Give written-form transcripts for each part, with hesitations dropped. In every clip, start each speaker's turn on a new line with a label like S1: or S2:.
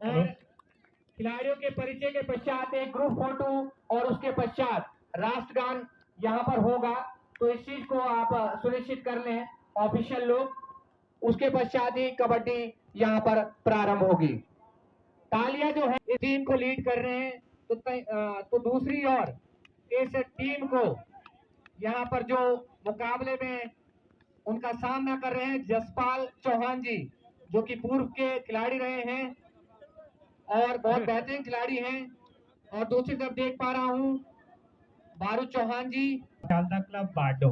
S1: और खिलाड़ियों के परिचय के पश्चात एक ग्रुप फोटो और उसके पश्चात राष्ट्रगान यहाँ पर होगा, तो इस चीज को आप सुनिश्चित कर लें ऑफिशियल लोग। उसके पश्चात ही कबड्डी यहाँ पर प्रारंभ होगी। तालियां जो है इस टीम को लीड कर रहे हैं, तो दूसरी ओर इस टीम को यहाँ पर जो मुकाबले में उनका सामना कर रहे हैं जसपाल चौहान जी, जो कि पूर्व के खिलाड़ी रहे हैं और बहुत बेहतरीन खिलाड़ी हैं। और दूसरी तरफ देख पा रहा हूँ बारू चौहान जी,
S2: चालदा क्लब बाडो।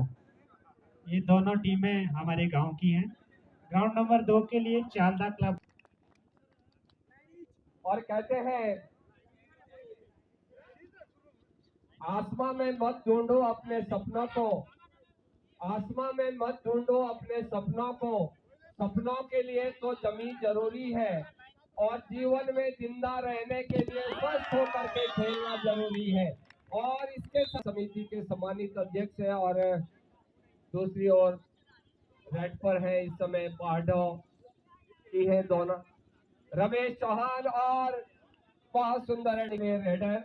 S2: ये दोनों टीमें हमारे गांव की हैं। ग्राउंड नंबर 2 के लिए चालदा क्लब।
S3: और कहते हैं आसमां में मत ढूंढो अपने सपनों को, आसमां में मत ढूंढो अपने सपनों को, सपनों के लिए तो जमीन जरूरी है और जीवन में जिंदा रहने के लिए स्वस्थ होकर के खेलना जरूरी है। और इसके समिति के सम्मानित अध्यक्ष है और दूसरी ओर रेड पर है इस समय बाडो की है दोनों रमेश चौहान और बहुत सुंदर रेडर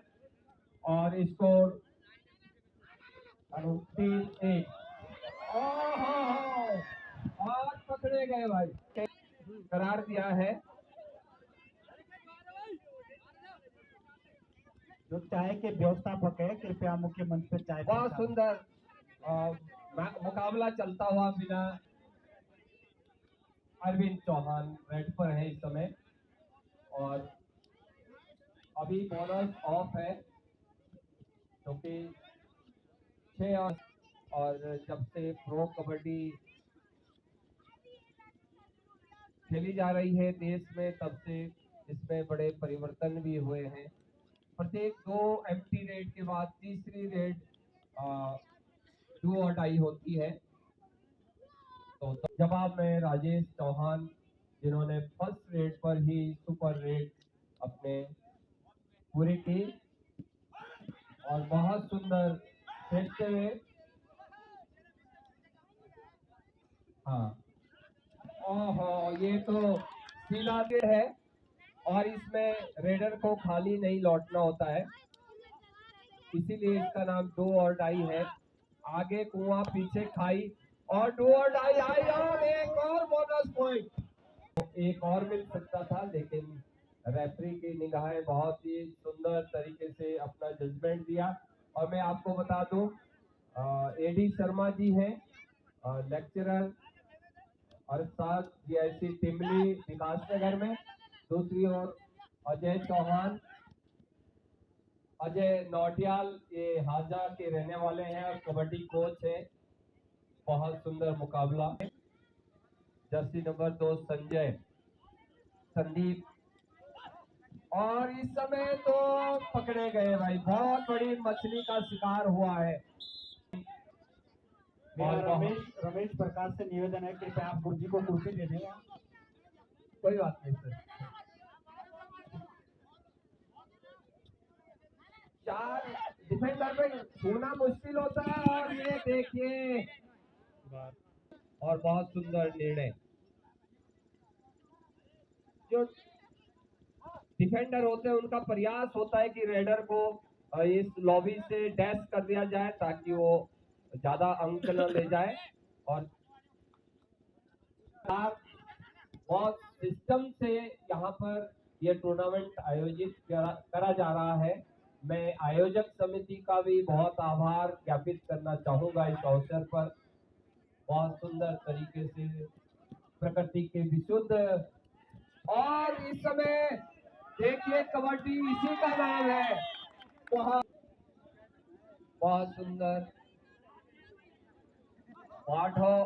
S3: और स्कोर 3-1। और पकड़े गए भाई, करार दिया है।
S2: जो चाय के व्यवस्थापक है कृपया मुख्य मंच पर चाय।
S3: बहुत सुंदर मुकाबला चलता हुआ बिना अरविंद चौहान रेड पर है इस समय और अभी बोनस ऑफ है क्योंकि 6 और जब से प्रो कबड्डी खेली जा रही है देश में तब से इसमें बड़े परिवर्तन भी हुए हैं। प्रत्येक 2 एम्प्टी रेड के बाद तीसरी रेड डू और डाई होती है। तो जवाब में राजेश चौहान जिन्होंने फर्स्ट रेड पर ही सुपर रेड अपने पूरी की और बहुत सुंदर खेलते हुए। हाँ, ओहो, ये तो सीधा है और इसमें रेडर को खाली नहीं लौटना होता है, इसीलिए इसका नाम डू और डाई है। आगे कुआं पीछे खाई और डू और डाई आई और एक और बोनस पॉइंट। एक और मिल सकता था लेकिन रेफरी की निगाहें बहुत ही सुंदर तरीके से अपना जजमेंट दिया। और मैं आपको बता दूं एडी शर्मा जी हैं लेक्चरर और साथ जीआईसी टिमली विकासनगर में। दूसरी ओर अजय चौहान, अजय नौटियाल ये हाजा के रहने वाले हैं और कबड्डी कोच हैं। बहुत सुंदर मुकाबला। जर्सी नंबर 2 संदीप और इस समय तो पकड़े गए भाई, बहुत बड़ी मछली का शिकार हुआ है।
S2: रमेश प्रकाश से निवेदन है कृपया आप गुरुजी को कुर्सी दे दें।
S3: कोई बात नहीं सर। 4 डिफेंडर में छूना मुश्किल होता है और ये देखिए और बहुत सुंदर निर्णय। जो डिफेंडर होते हैं उनका प्रयास होता है कि रेडर को इस लॉबी से डैश कर दिया जाए ताकि वो ज्यादा अंक न ले जाए। और बहुत सिस्टम से यहाँ पर यह टूर्नामेंट आयोजित करा जा रहा है। मैं आयोजक समिति का भी बहुत आभार ज्ञापित करना चाहूंगा इस अवसर पर। बहुत सुंदर तरीके से प्रकृति के विशुद्ध और इस समय देखिए कबड्डी इसी का नाम है। बहुत सुंदर पाठ हो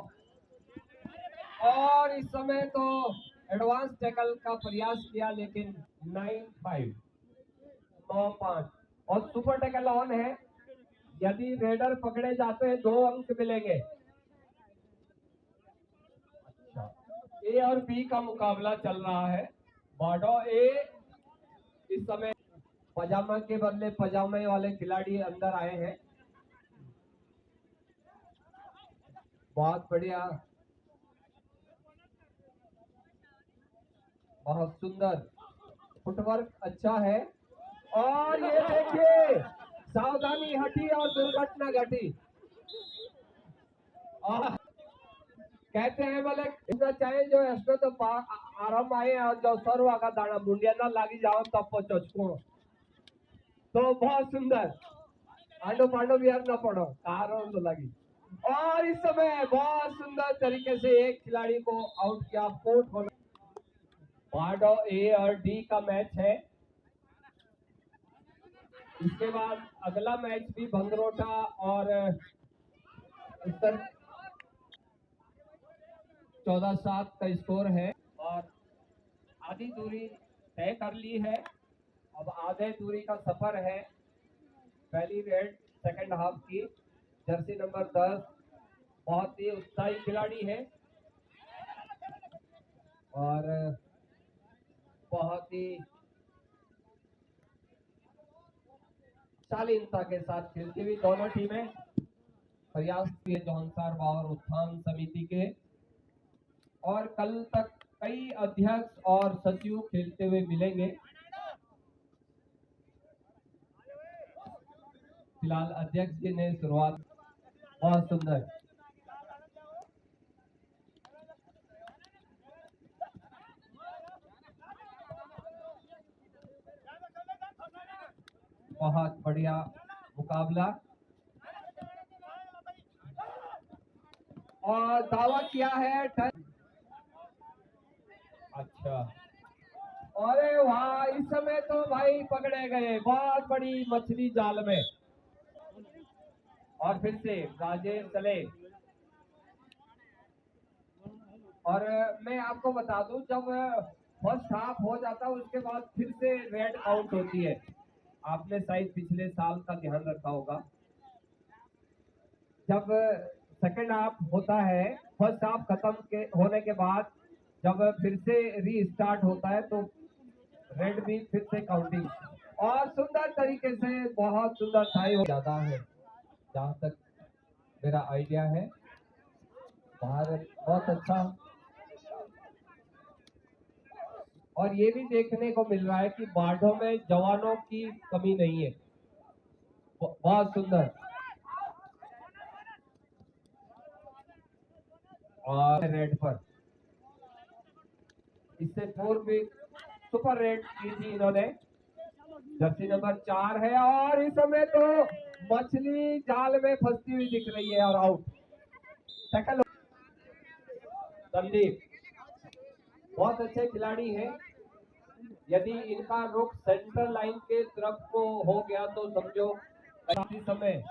S3: और इस समय तो एडवांस टैकल का प्रयास किया लेकिन 9-5 और सुपर टैकल ऑन है। यदि रेडर पकड़े जाते हैं 2 अंक मिलेंगे। अच्छा, ए और बी का मुकाबला चल रहा है। बाडो ए इस समय पजामा के बदले पजामे वाले खिलाड़ी अंदर आए हैं। बहुत बढ़िया, बहुत सुंदर फुटवर्क अच्छा है। और ये देखिए सावधानी हटी और दुर्घटना घटी। और कहते हैं बोले इतना चाहे जो इसमें तो आराम आए और जो सरवा का दाना मुंडिया ना लागी जाओ तब पचको। तो बहुत सुंदर आंडो पांडो भी न पड़ो आराम तो लगी। और इस समय बहुत सुंदर तरीके से एक खिलाड़ी को आउट किया। कोर्ट होना पार्डो ए और डी का मैच है। इसके बाद अगला मैच भी भंगरोटा और 14-7 का स्कोर है। और आधी दूरी तय कर ली है। अब आधे दूरी का सफर है। पहली रेड सेकंड हाफ की जर्सी नंबर 10 बहुत ही उत्साही खिलाड़ी है और बहुत ही शालीनता के साथ खेलती हुई दोनों टीमें प्रयास किए जौनसार बावर उत्थान समिति के। और कल तक कई अध्यक्ष और सचिव खेलते हुए मिलेंगे। फिलहाल अध्यक्ष जी ने शुरुआत बहुत सुंदर। बहुत बढ़िया मुकाबला। और दावा किया है अच्छा। अरे वाह इस समय तो भाई पकड़े गए बहुत बड़ी मछली जाल में। और फिर से राजेश चले। और मैं आपको बता दूं जब फर्स्ट हाफ हो जाता है उसके बाद फिर से रेड आउट होती है। आपने शायद पिछले साल का ध्यान रखा होगा। जब सेकंड हाफ होता है फर्स्ट हाफ खत्म के होने के बाद जब फिर से रीस्टार्ट होता है तो रेड भी फिर से काउंटिंग। और सुंदर तरीके से बहुत सुंदर टाई हो जाता है जहां तक मेरा आइडिया है। भारत बहुत अच्छा। और ये भी देखने को मिल रहा है कि बाढ़ों में जवानों की कमी नहीं है। बहुत सुंदर। और रेड पर इससे पूर्व भी सुपर रेड की थी इन्होंने। जर्सी नंबर 4 है और इस समय तो मछली जाल में फंसती हुई दिख रही है और आउट। टैकल संदीप बहुत अच्छे खिलाड़ी हैं। यदि इनका रुख सेंटर लाइन के तरफ को हो गया तो समझो काफी समय।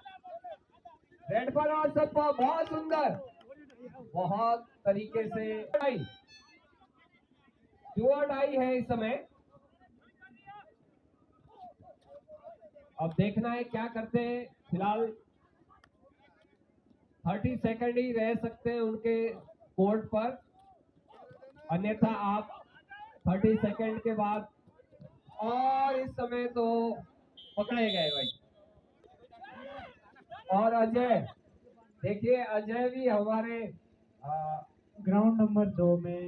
S3: रेड पर और सब बहुत सुंदर बहुत तरीके से डुअर डाई है इस समय। अब देखना है क्या करते हैं। फिलहाल 30 सेकंड ही रह सकते हैं उनके कोर्ट पर। अन्यथा आप 30 सेकंड के बाद। और इस समय तो पकड़े गए भाई। और अजय देखिए अजय भी हमारे
S2: ग्राउंड नंबर 2 में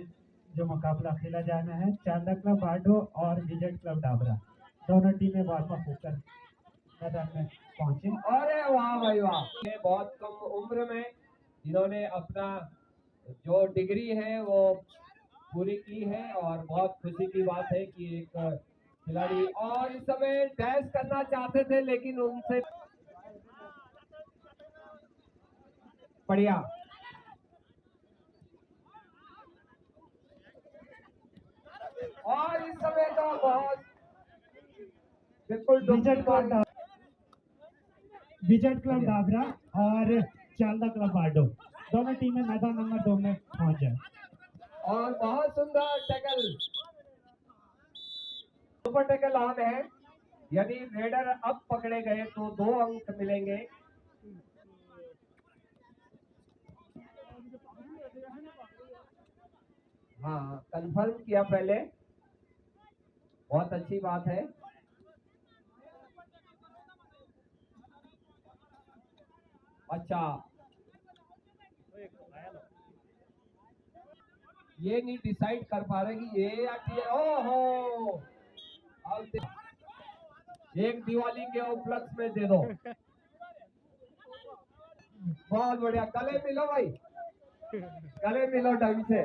S2: जो मुकाबला खेला जाना है चांदा क्लब आडो और विजट क्लब डाबरा दोनों टीमें वार्म अप होकर मैदान में पहुंचे।
S3: अरे वाह भाई वाह। ये बहुत कम उम्र में जिन्होंने अपना जो डिग्री है वो पूरी की है और बहुत खुशी की बात है कि एक खिलाड़ी और इस समय डैश करना चाहते थे लेकिन उनसे बढ़िया। और इस समय तो बहुत बिल्कुल
S2: विजट क्लब डाबरा और चांदा क्लब आडो दोनों टीमें मैदान नंबर 2 में पहुंच जाए।
S3: और बहुत सुंदर टैकल सुपर टैकल ऑन है। यदि रेडर अब पकड़े गए तो 2 अंक मिलेंगे। हाँ कंफर्म किया पहले बहुत अच्छी बात है। अच्छा ये नहीं डिसाइड कर पा रहे कि ये या कि ओहो मानते, एक दिवाली के उपलक्ष्य में दे दो। बहुत बढ़िया, गले मिलो भाई, गले मिलो ढंग से।